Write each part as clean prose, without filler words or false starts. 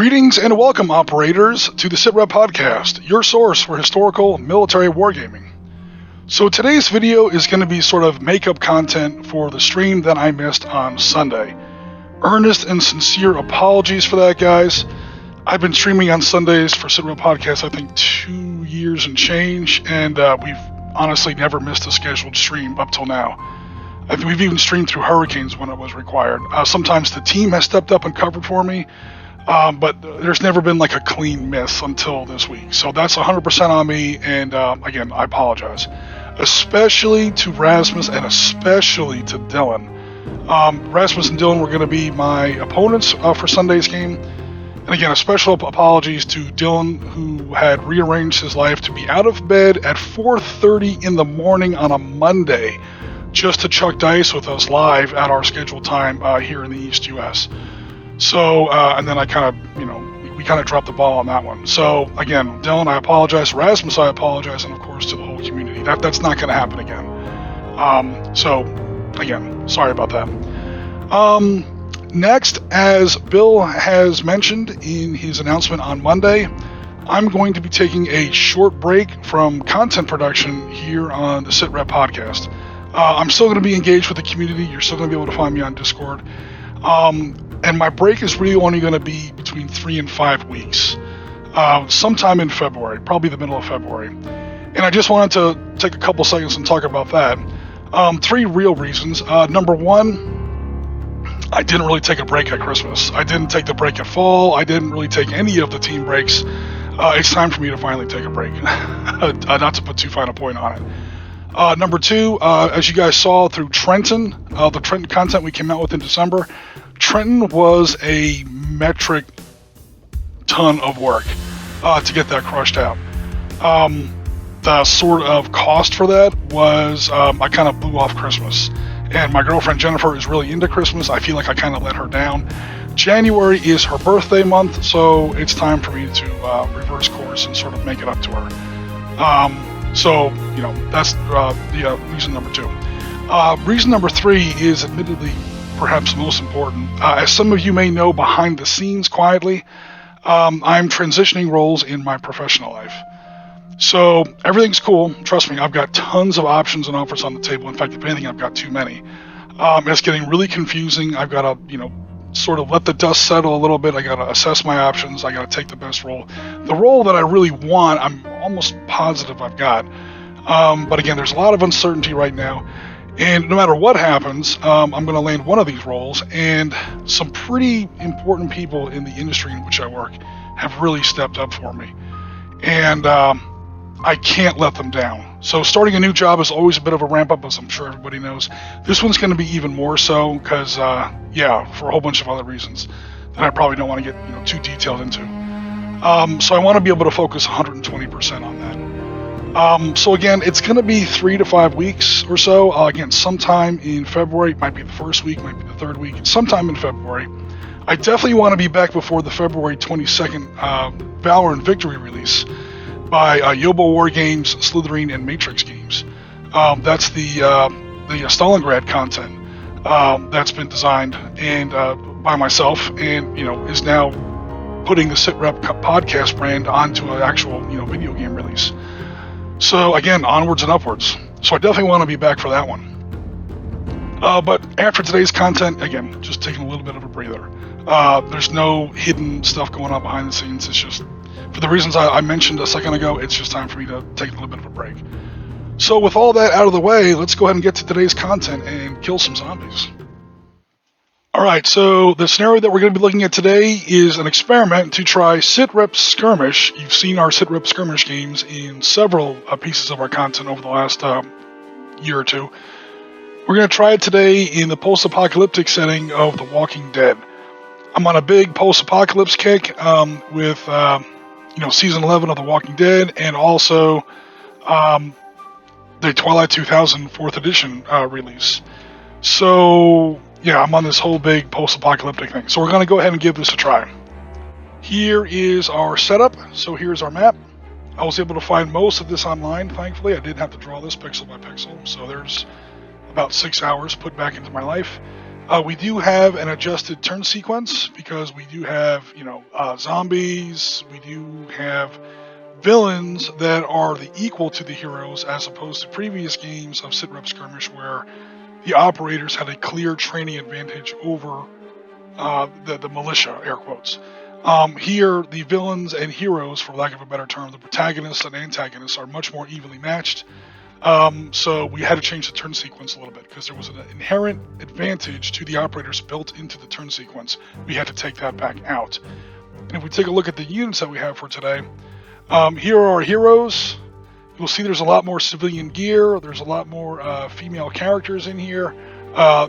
Greetings and welcome, operators, to the Sitrep Podcast, your source for historical military wargaming. So today's video is going to be sort of makeup content for the stream that I missed on Sunday. Earnest and sincere apologies for that, guys. I've been streaming on Sundays for Sitrep Podcast, I think 2 years and change, and we've honestly never missed a scheduled stream up till now. I think we've even streamed through hurricanes when it was required. Sometimes the team has stepped up and covered for me, but there's never been like a clean miss until this week. So that's 100% on me, and again, I apologize. Especially to Rasmus and especially to Dylan. Rasmus and Dylan were going to be my opponents for Sunday's game. And again, a special apologies to Dylan, who had rearranged his life to be out of bed at 4:30 in the morning on a Monday just to chuck dice with us live at our scheduled time here in the East US. So, and then I kind of, we kind of dropped the ball on that one. So, again, Dylan, I apologize. Rasmus, I apologize. And, of course, to the whole community. That's not going to happen again. So, again, sorry about that. Next, as Bill has mentioned in his announcement on Monday, I'm going to be taking a short break from content production here on the Sitrep Podcast. I'm still going to be engaged with the community. You're still going to be able to find me on Discord. And my break is really only going to be between 3 and 5 weeks, sometime in February, probably the middle of February. And I just wanted to take a couple seconds and talk about that. 3 real reasons. Number one, I didn't really take a break at Christmas. I didn't take the break at fall. I didn't really take any of the team breaks. It's time for me to finally take a break, not to put too fine a point on it. Number 2, as you guys saw through Trenton, the Trenton content we came out with in December, Trenton was a metric ton of work to get that crushed out. The sort of cost for that was I kind of blew off Christmas. And my girlfriend Jennifer is really into Christmas. I feel like I kind of let her down. January is her birthday month, so it's time for me to reverse course and sort of make it up to her. So, that's the reason number 2. Reason number 3 is admittedly perhaps most important. As some of you may know behind the scenes quietly, I'm transitioning roles in my professional life. So everything's cool. Trust me, I've got tons of options and offers on the table. In fact, if anything, I've got too many. It's getting really confusing. I've got to, sort of let the dust settle a little bit. I got to assess my options. I got to take the best role. The role that I really want, I'm almost positive I've got. But again, there's a lot of uncertainty right now. And no matter what happens, I'm going to land one of these roles. And some pretty important people in the industry in which I work have really stepped up for me. And I can't let them down. So starting a new job is always a bit of a ramp up, as I'm sure everybody knows. This one's going to be even more so because, for a whole bunch of other reasons that I probably don't want to get too detailed into. So I want to be able to focus 120% on that. So again, it's going to be 3 to 5 weeks or so. Again, sometime in February. It might be the first week, might be the third week. Sometime in February. I definitely want to be back before the February 22nd Valor and Victory release by Yobo War Games, Slytherin, and Matrix Games. That's the Stalingrad content that's been designed and by myself, and is now putting the Sitrep podcast brand onto an actual video game release. So again, onwards and upwards. So I definitely want to be back for that one. But after today's content, again, just taking a little bit of a breather. There's no hidden stuff going on behind the scenes. It's just, for the reasons I mentioned a second ago, it's just time for me to take a little bit of a break. So with all that out of the way, let's go ahead and get to today's content and kill some zombies. Alright, so the scenario that we're going to be looking at today is an experiment to try Sitrep Skirmish. You've seen our Sitrep Skirmish games in several pieces of our content over the last year or two. We're going to try it today in the post-apocalyptic setting of The Walking Dead. I'm on a big post-apocalypse kick with Season 11 of The Walking Dead, and also the Twilight 2000 4th Edition release. So, yeah, I'm on this whole big post-apocalyptic thing. So we're going to go ahead and give this a try. Here is our setup. So here's our map. I was able to find most of this online, thankfully. I didn't have to draw this pixel by pixel. So there's about 6 hours put back into my life. We do have an adjusted turn sequence because we do have, zombies. We do have villains that are the equal to the heroes, as opposed to previous games of Sitrep Skirmish where the operators had a clear training advantage over the militia, air quotes. Here, the villains and heroes, for lack of a better term, the protagonists and antagonists are much more evenly matched. So we had to change the turn sequence a little bit because there was an inherent advantage to the operators built into the turn sequence. We had to take that back out. And if we take a look at the units that we have for today, here are our heroes. You'll see there's a lot more civilian gear. There's a lot more female characters in here.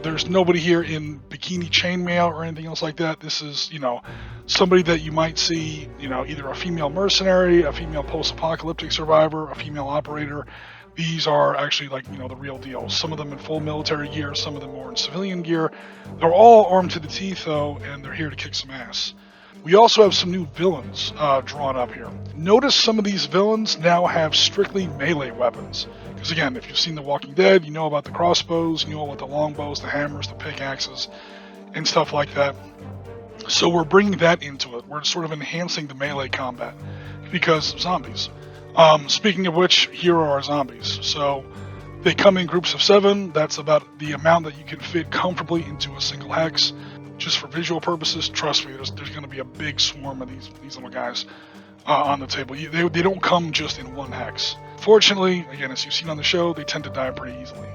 There's nobody here in bikini chainmail or anything else like that. This is, somebody that you might see, either a female mercenary, a female post-apocalyptic survivor, a female operator. These are actually the real deal. Some of them in full military gear, some of them more in civilian gear. They're all armed to the teeth though, and they're here to kick some ass. We also have some new villains drawn up here. Notice some of these villains now have strictly melee weapons. Because again, if you've seen The Walking Dead, you know about the crossbows, you know about the longbows, the hammers, the pickaxes, and stuff like that. So we're bringing that into it. We're sort of enhancing the melee combat because of zombies. Speaking of which, here are our zombies. So they come in groups of 7. That's about the amount that you can fit comfortably into a single hex. Just for visual purposes, trust me, there's going to be a big swarm of these little guys on the table. They don't come just in one hex. Fortunately, again, as you've seen on the show, they tend to die pretty easily.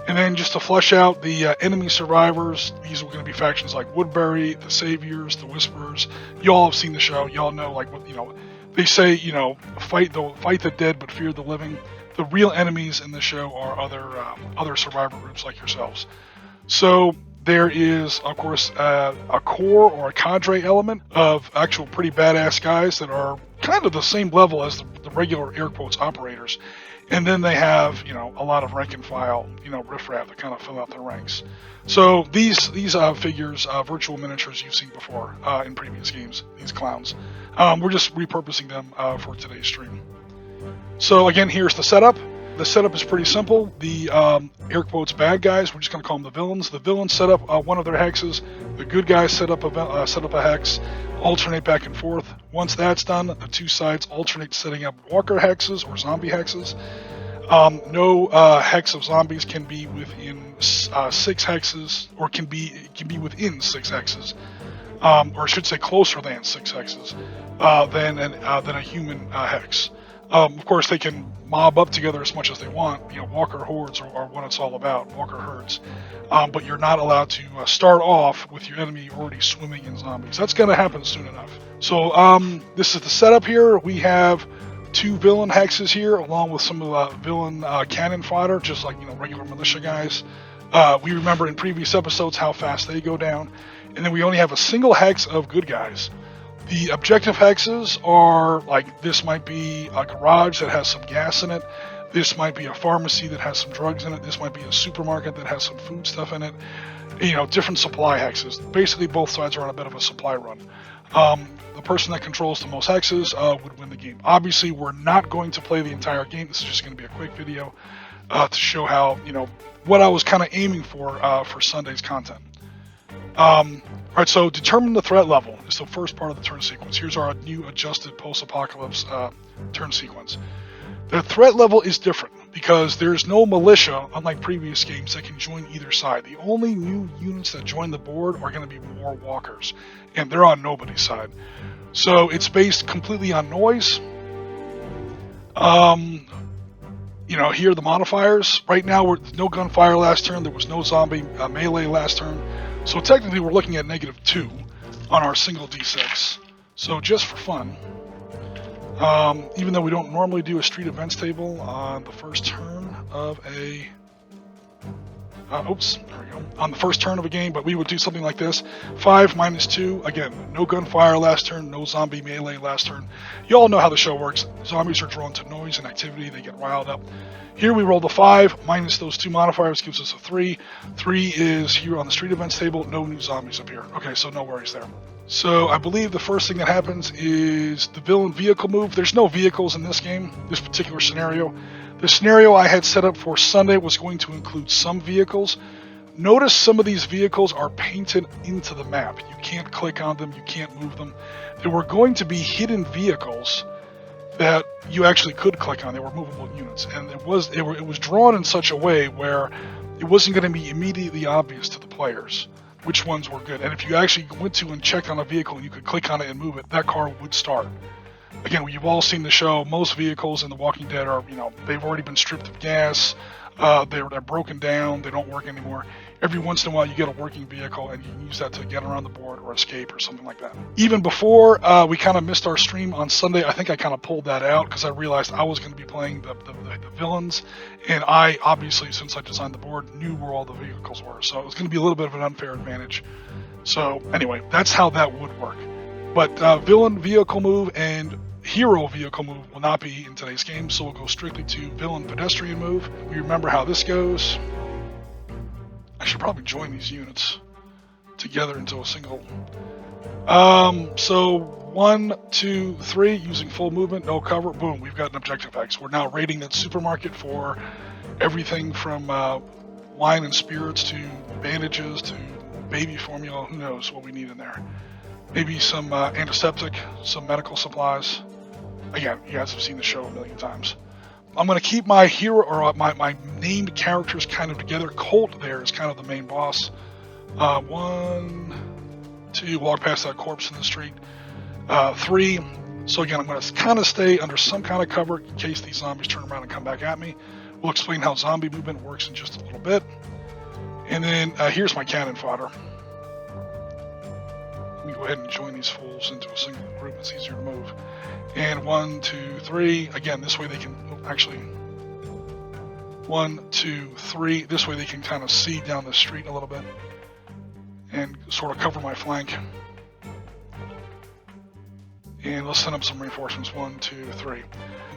And then just to flesh out the enemy survivors, these are going to be factions like Woodbury, the Saviors, the Whisperers. Y'all have seen the show. Y'all know, they say, fight the dead but fear the living. The real enemies in the show are other survivor groups like yourselves. So there is, of course, a core or a cadre element of actual pretty badass guys that are kind of the same level as the regular air quotes operators. And then they have, a lot of rank and file, riffraff that kind of fill out their ranks. So these figures, virtual miniatures you've seen before in previous games, these clowns. We're just repurposing them for today's stream. So again, here's the setup. The setup is pretty simple. The air quotes bad guys, we're just going to call them the villains. The villains set up one of their hexes. The good guys set up a hex, alternate back and forth. Once that's done, the two sides alternate setting up walker hexes or zombie hexes. No hex of zombies can be within 6 hexes, or can be within 6 hexes, or I should say closer than 6 hexes than a human hex. Of course, they can mob up together as much as they want. Walker hordes are what it's all about, walker herds. But you're not allowed to start off with your enemy already swimming in zombies. That's going to happen soon enough. So this is the setup here. We have 2 villain hexes here, along with some of the villain cannon fodder, just like regular militia guys. We remember in previous episodes how fast they go down. And then we only have a single hex of good guys. The objective hexes are this might be a garage that has some gas in it. This might be a pharmacy that has some drugs in it. This might be a supermarket that has some food stuff in it. Different supply hexes. Basically, both sides are on a bit of a supply run. The person that controls the most hexes would win the game. Obviously, we're not going to play the entire game. This is just going to be a quick video to show how, what I was kind of aiming for Sunday's content. Alright, so determine the threat level is the first part of the turn sequence. Here's our new adjusted post-apocalypse turn sequence. The threat level is different because there's no militia, unlike previous games, that can join either side. The only new units that join the board are going to be war walkers, and they're on nobody's side. So it's based completely on noise. Here are the modifiers. Right now, we're no gunfire last turn. There was no zombie melee last turn. So technically we're looking at -2 on our single D6. So just for fun, even though we don't normally do a street events table on the first turn of a... there we go. On the first turn of a game, but we would do something like this. 5 -2. Again, no gunfire last turn, no zombie melee last turn. You all know how the show works. Zombies are drawn to noise and activity. They get riled up. Here we roll the 5, minus those 2 modifiers gives us a 3. 3 is here on the street events table, no new zombies appear. Okay, so no worries there. So I believe the first thing that happens is the villain vehicle move. There's no vehicles in this game, this particular scenario. The scenario I had set up for Sunday was going to include some vehicles. Notice some of these vehicles are painted into the map. You can't click on them, you can't move them. There were going to be hidden vehicles that you actually could click on. They were movable units, and it was drawn in such a way where it wasn't going to be immediately obvious to the players which ones were good. And if you actually went to and checked on a vehicle and you could click on it and move it, that car would start. Again, you've all seen the show. Most vehicles in The Walking Dead are, they've already been stripped of gas. They're broken down. They don't work anymore. Every once in a while, you get a working vehicle, and you can use that to get around the board or escape or something like that. Even before we kind of missed our stream on Sunday, I think I kind of pulled that out because I realized I was going to be playing the villains, and I obviously, since I designed the board, knew where all the vehicles were, so it was going to be a little bit of an unfair advantage. So anyway, that's how that would work. But villain vehicle move and hero vehicle move will not be in today's game, so we'll go strictly to villain pedestrian move. We remember how this goes. I should probably join these units together into a single. So 1, 2, 3, using full movement, no cover, boom, we've got an objective X. We're now raiding that supermarket for everything from wine and spirits to bandages to baby formula. Who knows what we need in there. Maybe some antiseptic, some medical supplies. Again, you guys have seen the show a million times. I'm going to keep my hero, or my named characters kind of together. Colt there is kind of the main boss. 1, 2, walk past that corpse in the street. 3, so again, I'm going to kind of stay under some kind of cover in case these zombies turn around and come back at me. We'll explain how zombie movement works in just a little bit. And then here's my cannon fodder. Let me go ahead and join these fools into a single group. It's easier to move. And 1, 2, 3. Again, this way they can actually 1, 2, 3. This way they can kind of see down the street a little bit and sort of cover my flank. And let's send up some reinforcements. 1, 2, 3.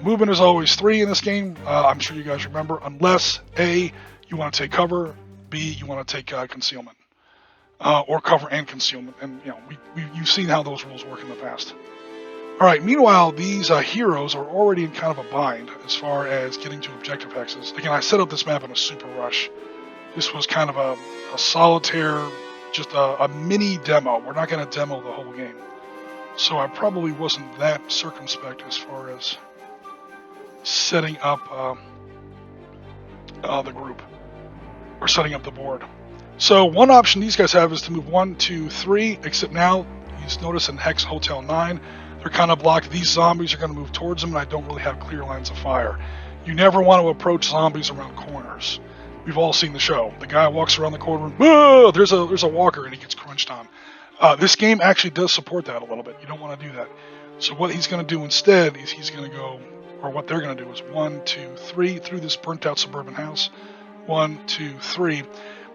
Movement is always 3 in this game. I'm sure you guys remember, unless A, you want to take cover, B, you want to take concealment. Or cover and concealment. And you've seen how those rules work in the past. Alright, meanwhile, these heroes are already in kind of a bind as far as getting to objective hexes. Again, I set up this map in a super rush. This was kind of a solitaire, just a mini demo. We're not going to demo the whole game. So I probably wasn't that circumspect as far as setting up the group, or setting up the board. So one option these guys have is to move 1, 2, 3, except now, you just notice in Hex Hotel 9, they're kind of blocked. These zombies are going to move towards them, and I don't really have clear lines of fire. You never want to approach zombies around corners. We've all seen the show. The guy walks around the corner, and there's a walker, and he gets crunched on. This game actually does support that a little bit. You don't want to do that. So what he's going to do instead is he's going to go, or what they're going to do is 1, 2, 3 through this burnt-out suburban house. 1, 2, 3.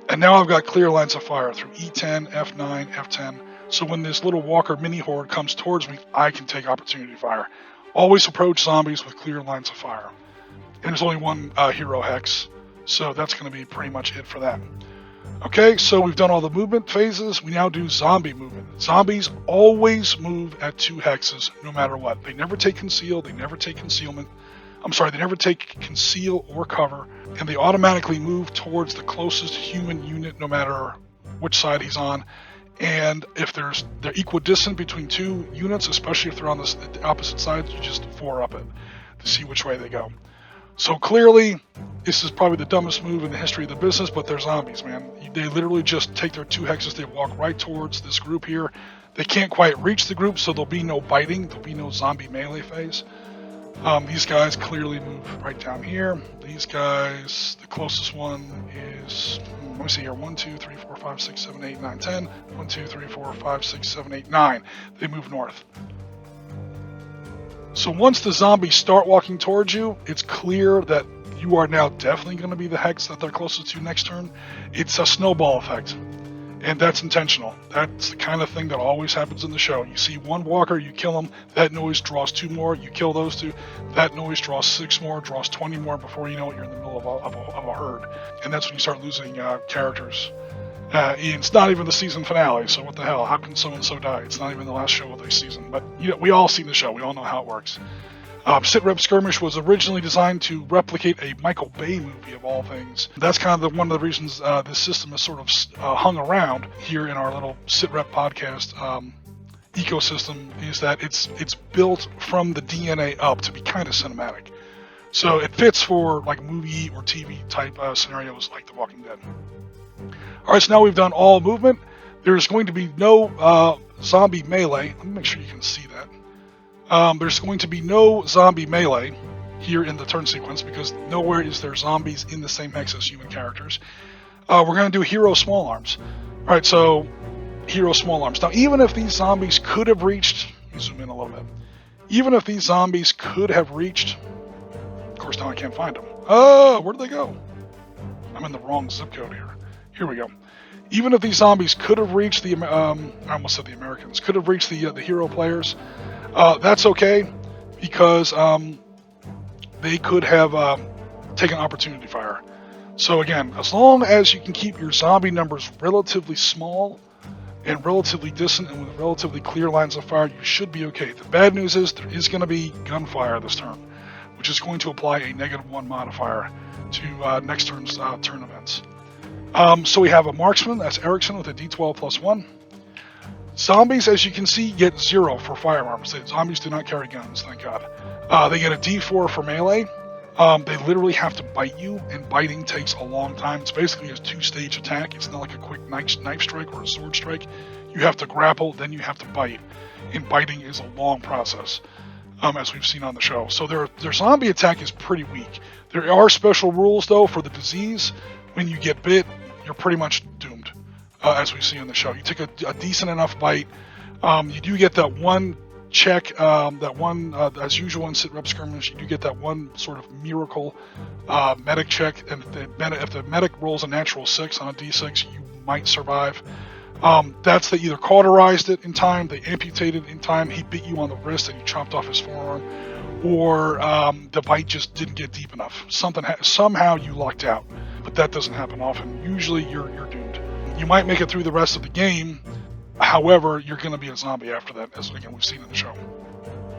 And now I've got clear lines of fire through E10, F9, F10. So when this little walker mini horde comes towards me, I can take opportunity fire. Always approach zombies with clear lines of fire. And there's only one hero hex, so that's going to be pretty much it for that. Okay, so we've done all the movement phases. We now do zombie movement. Zombies always move at 2 hexes, no matter what. They never take conceal, they never take concealment. They never take conceal or cover, and they automatically move towards the closest human unit, no matter which side he's on. And if they're equidistant between 2 units, especially if they're on the opposite sides, you just 4-up it to see which way they go. So clearly, this is probably the dumbest move in the history of the business, but they're zombies, man. They literally just take their 2 hexes, they walk right towards this group here. They can't quite reach the group, so there'll be no biting, there'll be no zombie melee phase. These guys clearly move right down here. These guys, the closest one is, let me see here, 1, 2, 3, 4, 5, 6, 7, 8, 9, 10. 1, 2, 3, 4, 5, 6, 7, 8, 9. They move north. So once the zombies start walking towards you, it's clear that you are now definitely going to be the hex that they're closest to next turn. It's a snowball effect. And that's intentional. That's the kind of thing that always happens in the show. You see one walker, you kill him, that noise draws 2 more, you kill those 2, that noise draws 6 more, draws 20 more, before you know it, you're in the middle of a herd. And that's when you start losing characters. It's not even the season finale, so what the hell? How can so-and-so die? It's not even the last show of the season. But we all see the show. We all know how it works. Sitrep Skirmish was originally designed to replicate a Michael Bay movie, of all things. That's kind of one of the reasons this system is sort of hung around here in our little Sitrep podcast ecosystem, is that it's built from the DNA up to be kind of cinematic. So it fits for like movie or TV type scenarios like The Walking Dead. All right, so now we've done all movement. There's going to be no zombie melee. Let me make sure you can see that. There's going to be no zombie melee here in the turn sequence because nowhere is there zombies in the same hex as human characters. We're going to do hero small arms. All right, so hero small arms. Now, even if these zombies could have reached, let me zoom in a little bit. Even if these zombies could have reached, of course, now I can't find them. Oh, where did they go? I'm in the wrong zip code here. Here we go. Even if these zombies could have reached the, I almost said the Americans, could have reached the hero players, that's okay because they could have taken opportunity fire. So again, as long as you can keep your zombie numbers relatively small and relatively distant and with relatively clear lines of fire, you should be okay. The bad news is there is going to be gunfire this turn, which is going to apply a -1 modifier to next turn's turn events. So we have a marksman, that's Erickson with a D12 plus 1. Zombies, as you can see, get 0 for firearms. Zombies do not carry guns, thank God. They get a D4 for melee. They literally have to bite you, and biting takes a long time. It's basically a 2-stage attack. It's not like a quick knife strike or a sword strike. You have to grapple, then you have to bite. And biting is a long process, as we've seen on the show. So their zombie attack is pretty weak. There are special rules, though, for the disease. When you get bit, you're pretty much doomed, as we see on the show. You take a decent enough bite. You do get that one check, as usual in Sitrep Skirmish, you do get that one sort of miracle medic check, and if the medic rolls a natural 6 on a D6, you might survive. That's they either cauterized it in time, they amputated it in time, he bit you on the wrist and you chopped off his forearm, or the bite just didn't get deep enough. Somehow you lucked out, but that doesn't happen often. Usually you're doomed. You might make it through the rest of the game. However, you're going to be a zombie after that, as again we've seen in the show.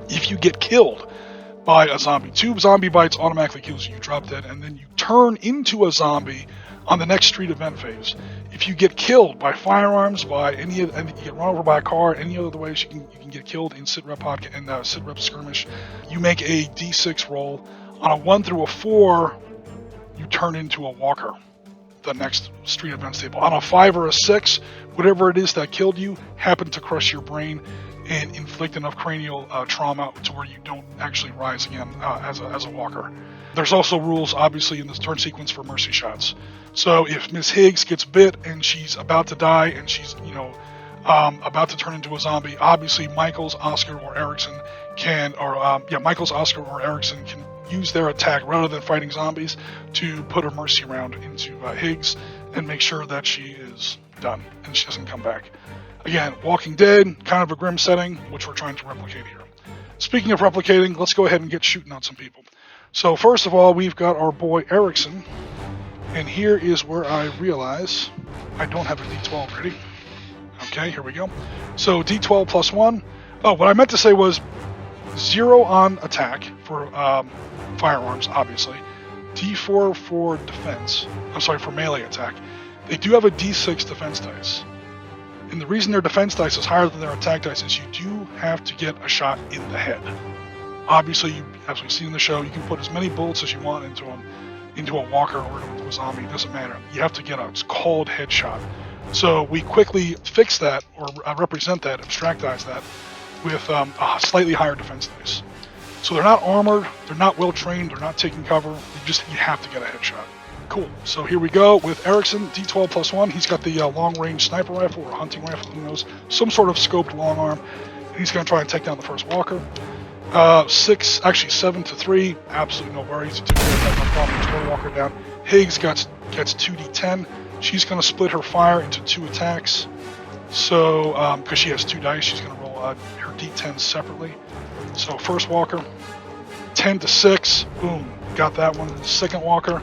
If you get killed by a zombie, 2 zombie bites automatically kills you. You drop dead, and then you turn into a zombie on the next street event phase. If you get killed by firearms, and you get run over by a car, any other ways you can get killed in Sitrep Skirmish, you make a D6 roll. On a 1 through a 4, you turn into a walker. The next street events table. On a 5 or a 6, whatever it is that killed you happened to crush your brain and inflict enough cranial trauma to where you don't actually rise again as a walker. There's also rules, obviously, in this turn sequence for mercy shots. So if Miss Higgs gets bit and she's about to die and she's about to turn into a zombie, obviously Michaels, Oscar, or Erickson can use their attack rather than fighting zombies to put her mercy round into Higgs and make sure that she is done and she doesn't come back. Again, Walking Dead, kind of a grim setting, which we're trying to replicate here. Speaking of replicating, let's go ahead and get shooting on some people. So first of all, we've got our boy Erickson, and here is where I realize I don't have a D12 ready. Okay, here we go. So D12 plus 1. Oh, what I meant to say was 0 on attack for firearms, obviously. D4 for defense. I'm sorry, for melee attack. They do have a D6 defense dice. And the reason their defense dice is higher than their attack dice is you do have to get a shot in the head. Obviously, as we've seen in the show, you can put as many bullets as you want into a walker or into a zombie. It doesn't matter. You have to get a cold headshot. So we quickly fix that, or represent that, abstractize that, with a slightly higher defense dice. So they're not armored, they're not well trained, they're not taking cover. You have to get a headshot. Cool. So here we go with Erickson, D12 plus 1. He's got the long-range sniper rifle or hunting rifle, who knows, some sort of scoped long arm. And he's going to try and take down the first walker. 7 to 3, absolutely no worries. It's no problem to throw walker down. Higgs gets 2d10. She's going to split her fire into 2 attacks. So, because she has 2 dice, she's going to roll her d10s separately. So first walker, 10 to 6, boom, got that one. Second walker,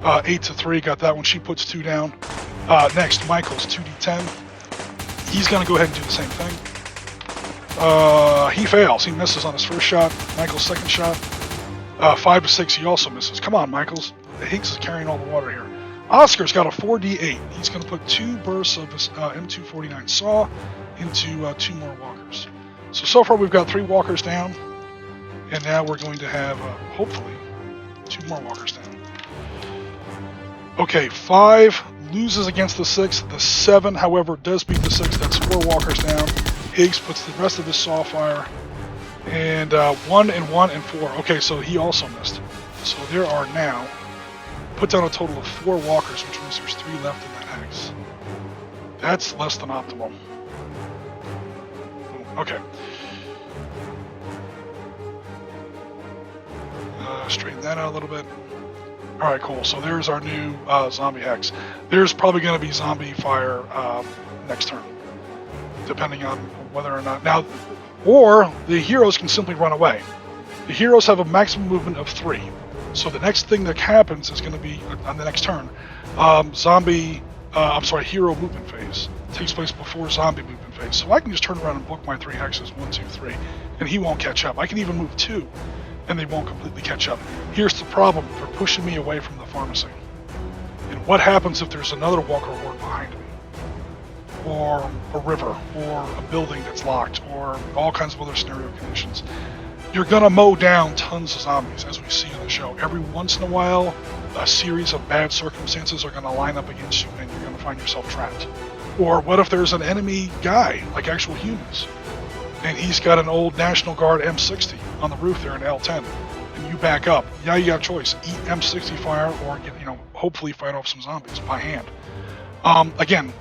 8 to 3, got that one. She puts 2 down. Next, Michael's 2d10. He's going to go ahead and do the same thing. He fails. He misses on his first shot. Michael's second shot. 5 to 6, he also misses. Come on, Michaels. Higgs is carrying all the water here. Oscar's got a 4d8. He's going to put 2 bursts of his M249 saw into 2 more walkers. So far we've got 3 walkers down. And now we're going to have, hopefully, 2 more walkers down. Okay, 5 loses against the 6. The 7, however, does beat the 6. That's 4 walkers down. Higgs puts the rest of his saw fire. And 1 and 1 and 4. Okay, so he also missed. So there are now, put down a total of 4 walkers, which means there's 3 left in that hex. That's less than optimal. Okay. Straighten that out a little bit. Alright, cool. So there's our new zombie hex. There's probably going to be zombie fire next turn, depending on whether or not... Now, or the heroes can simply run away. The heroes have a maximum movement of 3. So the next thing that happens is going to be, on the next turn, hero movement phase. Takes place before zombie movement phase. So I can just turn around and book my 3 hexes, 1, 2, 3, and he won't catch up. I can even move 2, and they won't completely catch up. Here's the problem. They're pushing me away from the pharmacy. And what happens if there's another walker horde behind me? Or a river, or a building that's locked, or all kinds of other scenario conditions. You're gonna mow down tons of zombies, as we see in the show. Every once in a while, a series of bad circumstances are gonna line up against you, and you're gonna find yourself trapped. Or what if there's an enemy guy, like actual humans, and he's got an old National Guard M60 on the roof there in L10, and you back up. Yeah, you got a choice: eat M60 fire, or get, hopefully fight off some zombies by hand. Again.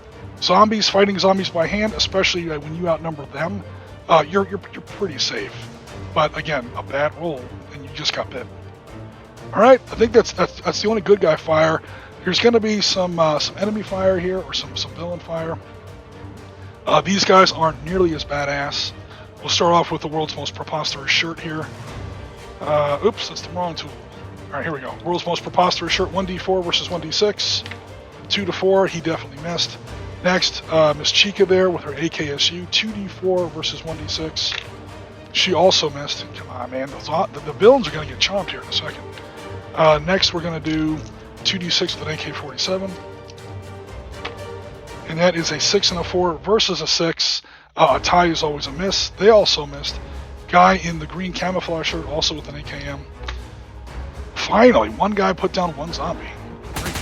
Zombies, fighting zombies by hand, especially when you outnumber them, you're pretty safe. But again, a bad roll, and you just got bit. All right, I think that's the only good guy fire. There's going to be some enemy fire here, or some villain fire. These guys aren't nearly as badass. We'll start off with the world's most preposterous shirt here. Oops, that's the wrong tool. All right, here we go. World's most preposterous shirt, 1d4 versus 1d6. 2 to 4, he definitely missed. Next, Miss Chica there with her AKSU, 2d4 versus 1d6. She also missed. Come on, man. The villains are going to get chomped here in a second. Next, we're going to do 2d6 with an AK-47. And that is a 6 and a 4 versus a 6. A tie is always a miss. They also missed. Guy in the green camouflage shirt, also with an AKM. Finally, one guy put down 1 zombie. Great.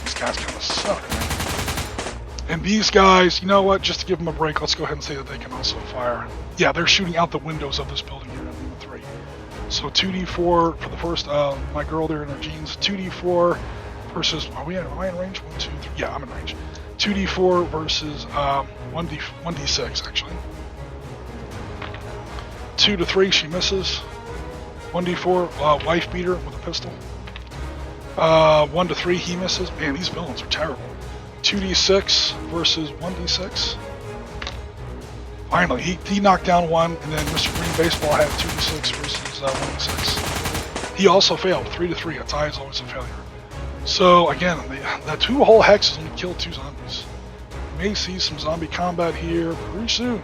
These guys kind of suck, man. And these guys, you know what, just to give them a break, let's go ahead and say that they can also fire. Yeah, they're shooting out the windows of this building here in Lima 3. So 2d4 for the first, my girl there in her jeans, 2d4 versus, am I in range? 1, 2, 3, yeah, I'm in range. 2d4 versus 1d6, actually. 2 to 3, she misses. 1d4, wife beater with a pistol. 1 to 3, he misses. Man, these villains are terrible. 2d6 versus 1d6. Finally, he knocked down 1, and then Mr. Green Baseball had 2d6 versus 1d6. He also failed, 3 to 3. A tie is always a failure. So again, the 2 whole hexes only killed 2 zombies. We may see some zombie combat here pretty soon,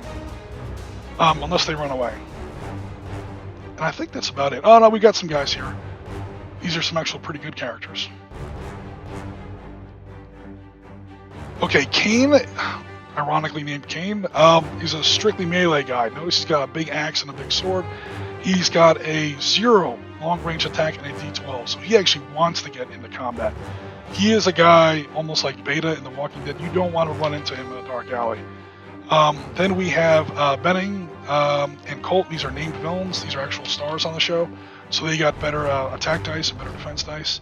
unless they run away. And I think that's about it. Oh no, we got some guys here. These are some actual pretty good characters. Okay, Kane, ironically named Kane, he's a strictly melee guy. Notice he's got a big axe and a big sword. He's got a 0 long-range attack and a D12, so he actually wants to get into combat. He is a guy almost like Beta in The Walking Dead. You don't want to run into him in a dark alley. Then we have Benning and Colt. These are named villains. These are actual stars on the show, so they got better attack dice and better defense dice.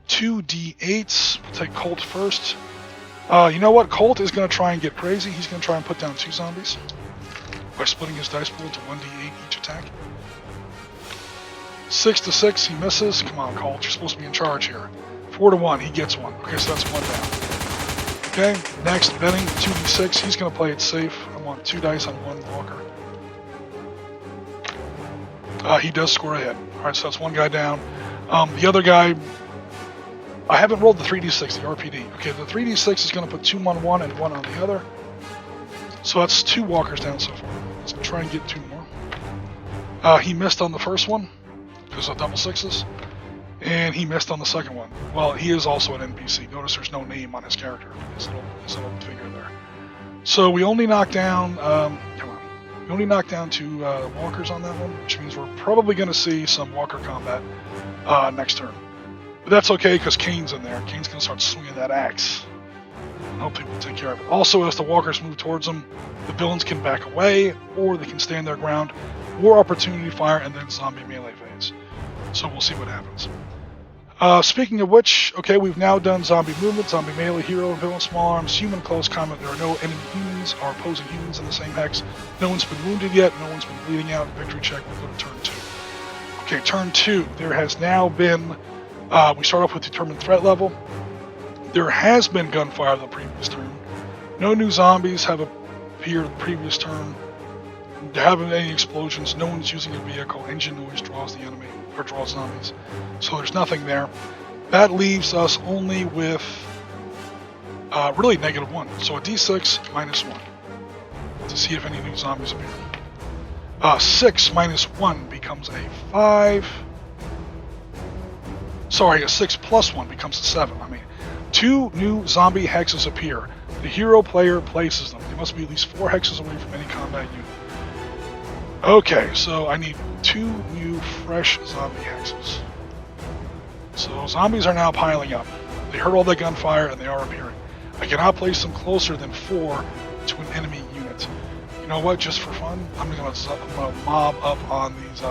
2 D8s. We'll take Colt first. You know what? Colt is going to try and get crazy. He's going to try and put down 2 zombies by splitting his dice pool to 1d8 each attack. 6 to 6, he misses. Come on, Colt. You're supposed to be in charge here. 4 to 1, he gets 1. Okay, so that's 1 down. Okay, next, Benning, 2d6. He's going to play it safe. I want 2 dice on 1 walker. He does score a hit. Alright, so that's 1 guy down. The other guy... I haven't rolled the 3d6, the RPD. Okay, the 3d6 is going to put 2 on one and 1 on the other. So that's 2 walkers down so far. Let's try and get 2 more. He missed on the first one because of double 6s, and he missed on the second one. Well, he is also an NPC. Notice there's no name on his character, his little figure there. So we only knocked down, we only knocked down 2 walkers on that one, which means we're probably going to see some walker combat next turn. But that's okay because Kane's in there. Kane's going to start swinging that axe. Hopefully we'll take care of it. Also, as the walkers move towards them, the villains can back away, or they can stand their ground, or opportunity fire, and then zombie melee phase. So we'll see what happens. Speaking of which, okay, we've now done zombie movement, zombie melee, hero, villain, small arms, human close combat. There are no enemy humans or opposing humans in the same hex. No one's been wounded yet. No one's been bleeding out. Victory check. We'll go to turn 2. Okay, turn 2. There has now been, we start off with determined threat level. There has been gunfire the previous turn. No new zombies have appeared the previous turn. There haven't been any explosions. No one's using a vehicle. Engine noise draws the enemy, or draws zombies. So there's nothing there. That leaves us only with really -1. So a d6 -1 to see if any new zombies appear. 6 -1 becomes a 5. Sorry, a 6 + 1 becomes a 7. 2 new zombie hexes appear. The hero player places them. They must be at least 4 hexes away from any combat unit. Okay, so I need 2 new fresh zombie hexes. So zombies are now piling up. They heard all the gunfire and they are appearing. I cannot place them closer than 4 to an enemy unit. You know what? Just for fun, I'm gonna mob up on these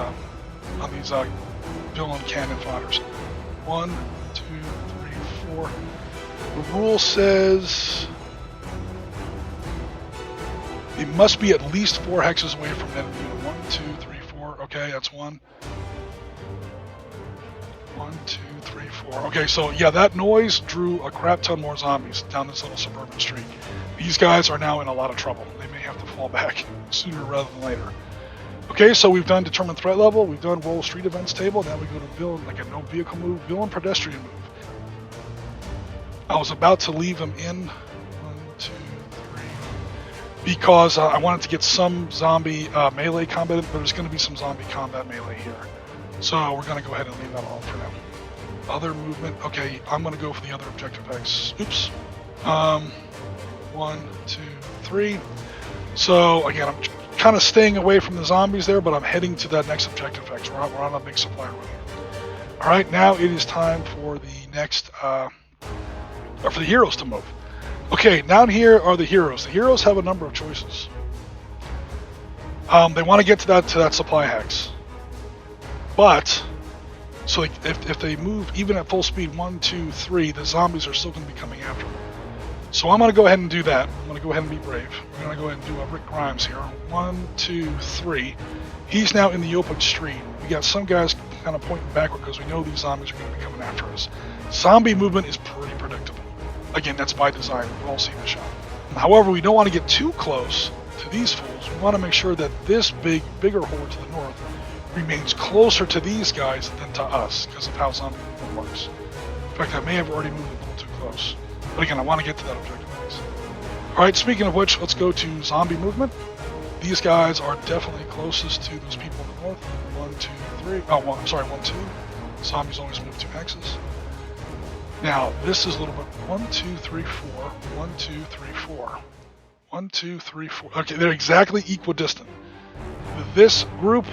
villain cannon fighters. 1, 2, 3, 4. The rule says it must be at least 4 hexes away from an enemy unit. 1, 2, 3, 4. Okay, that's 1. 1, 2, 3, 4. Okay, so yeah, that noise drew a crap ton more zombies down this little suburban street. These guys are now in a lot of trouble. They may have to fall back sooner rather than later. Okay, so we've done determined threat level. We've done roll street events table. Now we go to villain, like a no vehicle move, villain pedestrian move. I was about to leave them in 1, 2, 3 because I wanted to get some zombie melee combat, but there's going to be some zombie combat melee here. So we're going to go ahead and leave that all for now. Other movement. Okay, I'm going to go for the other objective hex. Oops. 1, 2, 3. So again, I'm kind of staying away from the zombies there, but I'm heading to that next objective hex. We're on a big supply run here. All right, now it is time for the next. Or for the heroes to move. Okay, down here are the heroes. The heroes have a number of choices. They want to get to that supply hex. But, so if they move even at full speed 1, 2, 3, the zombies are still going to be coming after them. So I'm going to go ahead and do that. I'm going to go ahead and be brave. We're going to go ahead and do a Rick Grimes here. 1, 2, 3. He's now in the open street. We got some guys kind of pointing backward because we know these zombies are going to be coming after us. Zombie movement is pretty predictable. Again, that's by design. We've all seen the shot. However, we don't want to get too close to these fools. We want to make sure that this bigger horde to the north remains closer to these guys than to us because of how zombie movement works. In fact, I may have already moved a little too close. But again, I want to get to that objective base. Alright, speaking of which, let's go to zombie movement. These guys are definitely closest to those people in the north. 1, 2, 3. Oh, well, I'm sorry, 1, 2. Zombies always move 2 hexes. Now, this is a little bit 1, 2, 3, 4, 1, 2, 3, 4, 1, 2, 3, 4. Okay, they're exactly equidistant. This group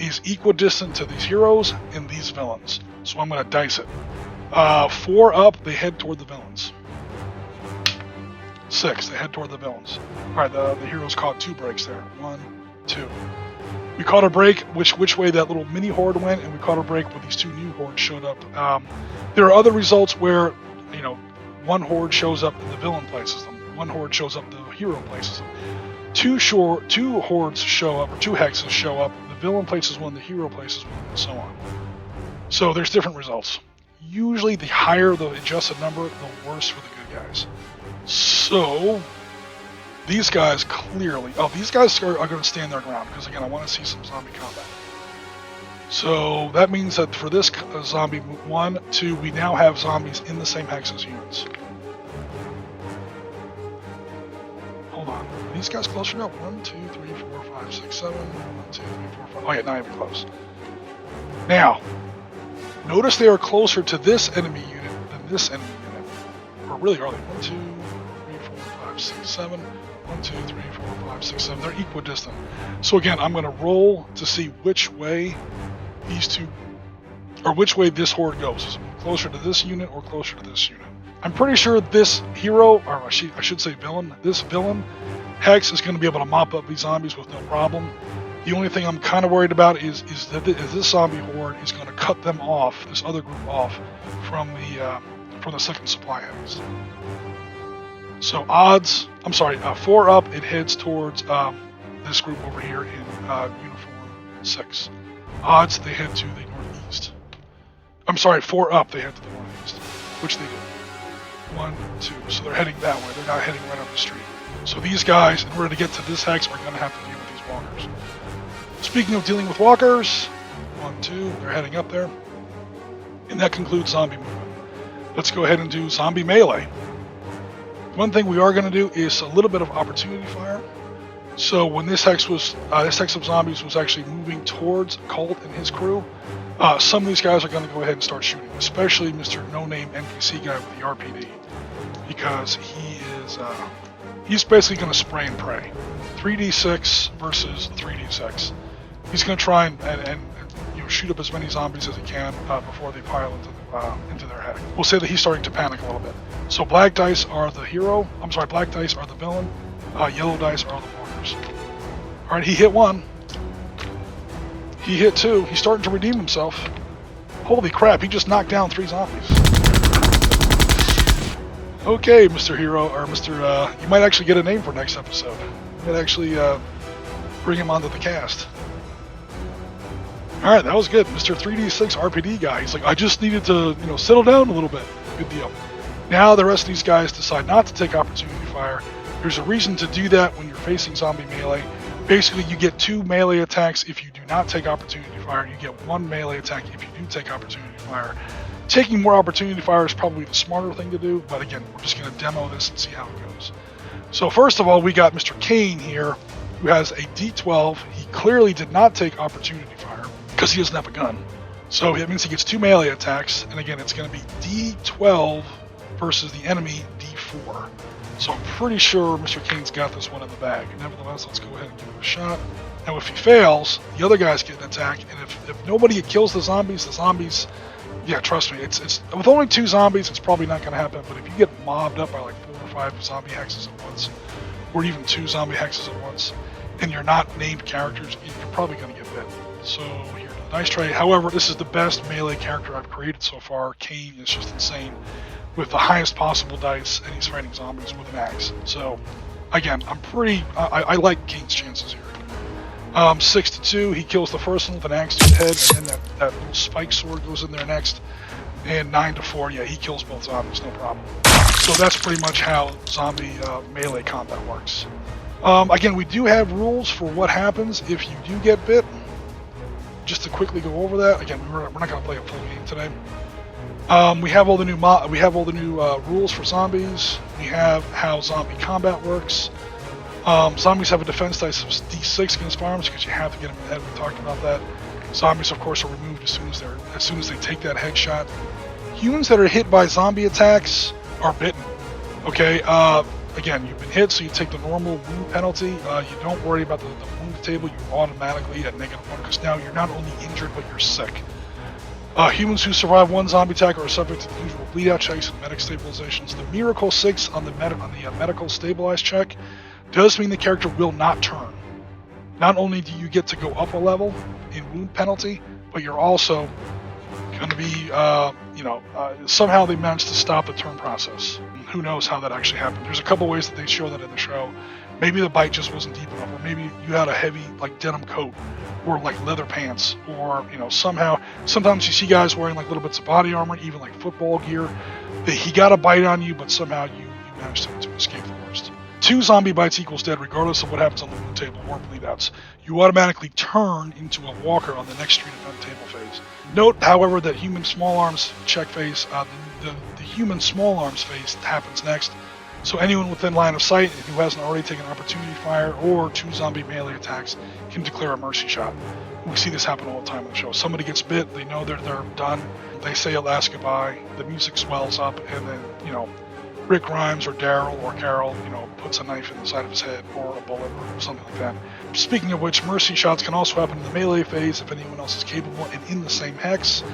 is equidistant to these heroes and these villains. So I'm going to dice it. 4 up, they head toward the villains. 6, they head toward the villains. Alright, the heroes caught 2 breaks there. 1, 2. We caught a break which way that little mini horde went, and we caught a break where these 2 new hordes showed up. There are other results where, you know, 1 horde shows up and the villain places them. 1 horde shows up, the hero places them. 2 hordes show up, or 2 hexes show up, the villain places 1, the hero places 1, and so on. So there's different results. Usually the higher the adjusted number, the worse for the good guys. So these guys clearly, these guys are going to stand their ground because again, I want to see some zombie combat. So that means that for this zombie 1, 2, we now have zombies in the same hex as humans. Hold on, these guys closer now? 1, 2, 3, 4, 5, 6, 7. 1, 2, 3, 4, 5. Oh yeah, not even close. Now, notice they are closer to this enemy unit than this enemy unit. Or really early. 1, 2, 3, 4, 5, 6, 7. 1, 2, 3, 4, 5, 6, 7. They're equidistant. So again, I'm going to roll to see which way these two, or which way this horde goes. Is it closer to this unit or closer to this unit? I'm pretty sure this hero, or I should say villain, this villain, Hex, is going to be able to mop up these zombies with no problem. The only thing I'm kind of worried about is that this zombie horde is going to cut them off, this other group off, from the second supply heavies. So odds, 4 up, it heads towards this group over here in uniform 6. Odds, they head to the northeast. 4 up, they head to the northeast, which they did. 1, 2, so they're heading that way. They're not heading right up the street. So these guys, in order to get to this Hex, are going to have to deal with these walkers. Speaking of dealing with walkers, 1, 2, they're heading up there. And that concludes zombie movement. Let's go ahead and do zombie melee. One thing we are going to do is a little bit of opportunity fire. So when this Hex of zombies was actually moving towards Colt and his crew, some of these guys are going to go ahead and start shooting, especially Mr. No-Name NPC guy with the RPD, because he's basically going to spray and pray. 3d6 versus 3d6. He's going to try and shoot up as many zombies as he can before they pile into their head. We'll say that he's starting to panic a little bit. So black dice are the hero. Black dice are the villain. Yellow dice are the warriors. All right, he hit 1. He hit 2. He's starting to redeem himself. Holy crap! He just knocked down 3 zombies. Okay, Mr. Hero, or Mr. You might actually get a name for next episode. You might actually bring him onto the cast. Alright, that was good. Mr. 3D6 RPD guy. He's like, I just needed to, settle down a little bit. Good deal. Now the rest of these guys decide not to take opportunity fire. There's a reason to do that when you're facing zombie melee. Basically, you get 2 melee attacks if you do not take opportunity fire. You get 1 melee attack if you do take opportunity fire. Taking more opportunity fire is probably the smarter thing to do, but again, we're just going to demo this and see how it goes. So first of all, we got Mr. Kane here, who has a D12. He clearly did not take opportunity fire, because he doesn't have a gun. So that means he gets 2 melee attacks, and again, it's going to be D12 versus the enemy D4. So I'm pretty sure Mr. Kane's got this one in the bag. Nevertheless, let's go ahead and give it a shot. Now if he fails, the other guys get an attack, and if nobody kills the zombies, yeah, trust me, it's with only 2 zombies, it's probably not going to happen, but if you get mobbed up by like 4 or 5 zombie hexes at once, or even 2 zombie hexes at once, and you're not named characters, you're probably going to get bit. So here's the dice tray. However, this is the best melee character I've created so far. Kane is just insane with the highest possible dice, and he's fighting zombies with an axe. So again, I like Kane's chances here. 6 to 2, he kills the first one with an axe to the head, and then that little spike sword goes in there next. And 9 to 4, yeah, he kills both zombies, no problem. So that's pretty much how zombie melee combat works. Again, we do have rules for what happens if you do get bit. Just to quickly go over that, again, we're not going to play a full game today. We have all the new rules for zombies. We have how zombie combat works. Zombies have a defense dice of D6 against firearms because you have to get them in the head. We talked about that. Zombies, of course, are removed as soon as they take that headshot. Humans that are hit by zombie attacks are bitten. Okay. Again, you've been hit, so you take the normal wound penalty. You don't worry about the wound table. You're automatically at -1 because now you're not only injured, but you're sick. Humans who survive 1 zombie attack are subject to the usual bleed-out checks and medic stabilizations. The Miracle 6 on the medical stabilize check does mean the character will not turn. Not only do you get to go up a level in wound penalty, but you're also going to be, somehow they managed to stop the turn process. Who knows how that actually happened. There's a couple ways that they show that in the show. Maybe the bite just wasn't deep enough, or maybe you had a heavy denim coat or leather pants, or sometimes you see guys wearing little bits of body armor, even football gear. He got a bite on you, but somehow you managed to escape the worst. 2 zombie bites equals dead regardless of what happens on the wound table or bleed outs. You automatically turn into a walker on the next street event table phase. Note, however, that human small arms check phase, the human small arms phase happens next. So anyone within line of sight who hasn't already taken opportunity fire or 2 zombie melee attacks can declare a mercy shot. We see this happen all the time on the show. Somebody gets bit, they know they're done, they say a last goodbye, the music swells up, and then, Rick Grimes or Daryl or Carol, puts a knife in the side of his head or a bullet or something like that. Speaking of which, mercy shots can also happen in the melee phase if anyone else is capable and in the same hex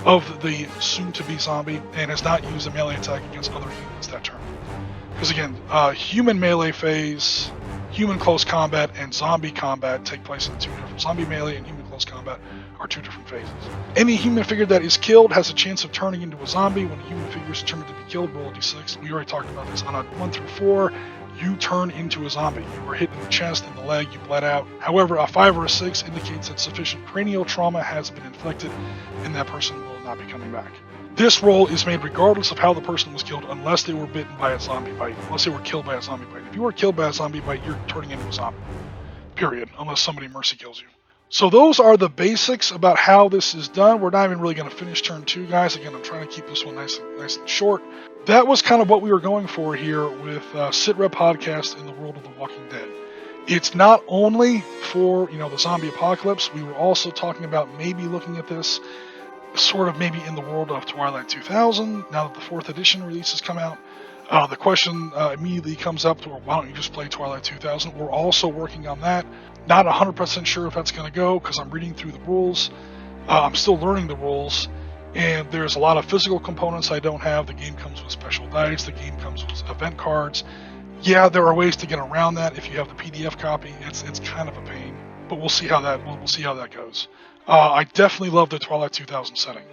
of the soon-to-be zombie and has not used a melee attack against other humans that turn. Because again, human melee phase, human close combat, and zombie combat take place in 2 different. Zombie melee and human close combat are 2 different phases. Any human figure that is killed has a chance of turning into a zombie. When a human figure is determined to be killed, roll a d6. We already talked about this. On a 1 through 4, you turn into a zombie. You were hit in the chest, in the leg, you bled out. However, a 5 or a 6 indicates that sufficient cranial trauma has been inflicted and that person will not be coming back. This roll is made regardless of how the person was killed, unless they were bitten by a zombie bite, unless they were killed by a zombie bite. If you were killed by a zombie bite, you're turning into a zombie. Period. Unless somebody mercy kills you. So those are the basics about how this is done. We're not even really going to finish turn 2, guys. Again, I'm trying to keep this one nice and short. That was kind of what we were going for here with Sitrep Podcast in the World of the Walking Dead. It's not only for, the zombie apocalypse. We were also talking about maybe looking at this sort of maybe in the world of Twilight 2000, now that the 4th edition release has come out. The question immediately comes up to, why don't you just play Twilight 2000? We're also working on that. Not 100% sure if that's going to go because I'm reading through the rules. I'm still learning the rules, and there's a lot of physical components I don't have. The game comes with special dice. The game comes with event cards. Yeah, there are ways to get around that if you have the PDF copy. It's kind of a pain, but we'll see how that goes. I definitely love the Twilight 2000 setting.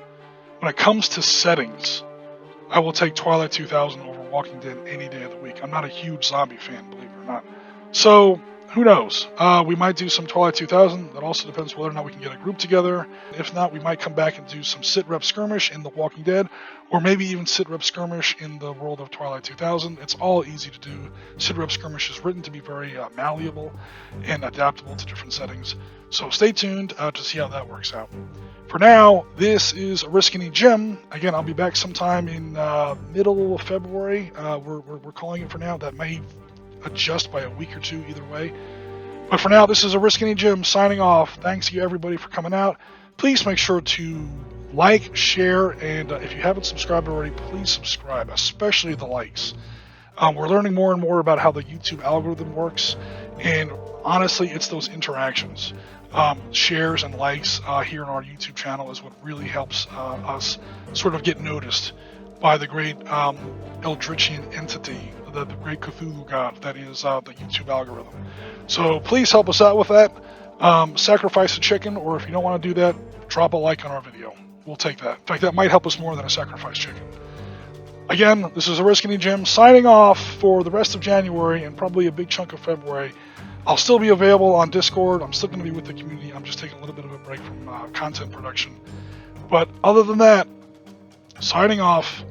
When it comes to settings, I will take Twilight 2000 over Walking Dead any day of the week. I'm not a huge zombie fan, believe it or not. So, who knows? We might do some Twilight 2000. That also depends whether or not we can get a group together. If not, we might come back and do some Sitrep Skirmish in The Walking Dead, or maybe even Sitrep Skirmish in the world of Twilight 2000. It's all easy to do. Sitrep Skirmish is written to be very malleable and adaptable to different settings. So stay tuned to see how that works out. For now, this is A Risk Any Gem. Again, I'll be back sometime in middle of February. We're calling it for now. That may adjust by a week or 2 either way. But for now, this is A Risk Any Gem signing off. Thanks to everybody for coming out. Please make sure to like, share, and if you haven't subscribed already, please subscribe, especially the likes. We're learning more and more about how the YouTube algorithm works, and honestly, it's those interactions. Shares and likes here on our YouTube channel is what really helps us sort of get noticed by the great Eldritchian entity, the great Cthulhu god that is the YouTube algorithm. So please help us out with that. Sacrifice a chicken, or if you don't want to do that, drop a like on our video. We'll take that. In fact, that might help us more than a sacrificed chicken. Again, this is A Risk Any Gem signing off for the rest of January and probably a big chunk of February. I'll still be available on Discord. I'm still going to be with the community. I'm just taking a little bit of a break from content production. But other than that, signing off.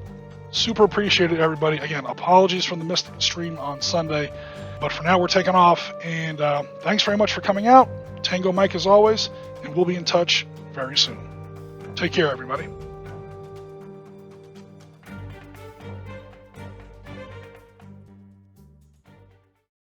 Super appreciate it, everybody. Again, apologies for the missed stream on Sunday. But for now, we're taking off. And thanks very much for coming out. Tango Mike as always. And we'll be in touch very soon. Take care, everybody.